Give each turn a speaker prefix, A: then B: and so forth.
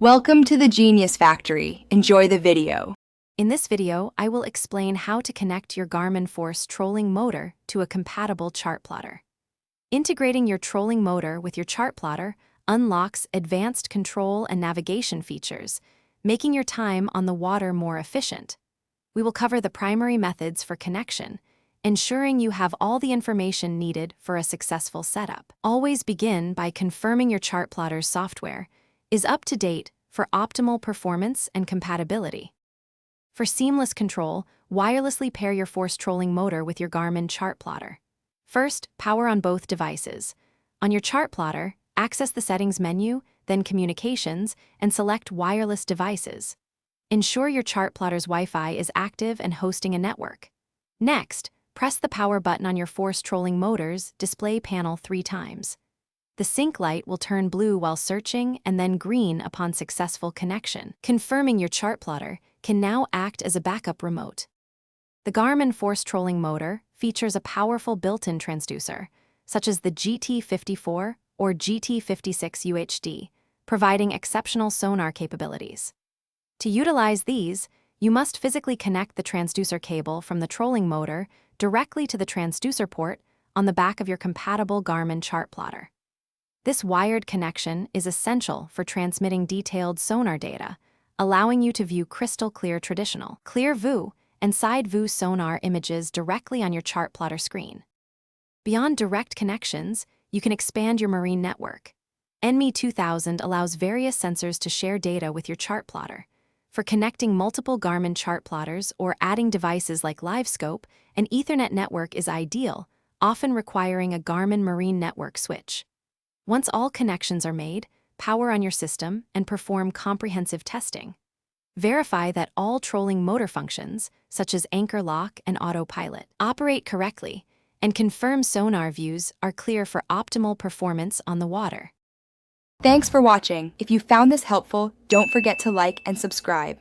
A: Welcome to the Genius Factory. Enjoy the video.
B: In this video, I will explain how to connect your Garmin Force trolling motor to a compatible Chartplotter. Integrating your trolling motor with your Chartplotter unlocks advanced control and navigation features, making your time on the water more efficient. We will cover the primary methods for connection, ensuring you have all the information needed for a successful setup. Always begin by confirming your Chartplotter's software is up to date for optimal performance and compatibility. For seamless control, wirelessly pair your force trolling motor with your Garmin Chartplotter. First, power on both devices. On your Chartplotter, access the Settings menu, then Communications, and select Wireless Devices. Ensure your Chartplotter's Wi-Fi is active and hosting a network. Next, press the power button on your force trolling motor's display panel 3 times. The sync light will turn blue while searching and then green upon successful connection, confirming your Chartplotter can now act as a backup remote. The Garmin Force trolling motor features a powerful built-in transducer, such as the GT54 or GT56 UHD, providing exceptional sonar capabilities. To utilize these, you must physically connect the transducer cable from the trolling motor directly to the transducer port on the back of your compatible Garmin Chartplotter. This wired connection is essential for transmitting detailed sonar data, allowing you to view crystal-clear traditional, clear view, and side view sonar images directly on your Chartplotter screen. Beyond direct connections, you can expand your marine network. NME 2000 allows various sensors to share data with your Chartplotter. For connecting multiple Garmin Chartplotters or adding devices like LiveScope, an Ethernet network is ideal, often requiring a Garmin Marine Network switch. Once all connections are made, power on your system and perform comprehensive testing. Verify that all trolling motor functions, such as anchor lock and autopilot, operate correctly, and confirm sonar views are clear for optimal performance on the water.
A: Thanks for watching. If you found this helpful, don't forget to like and subscribe.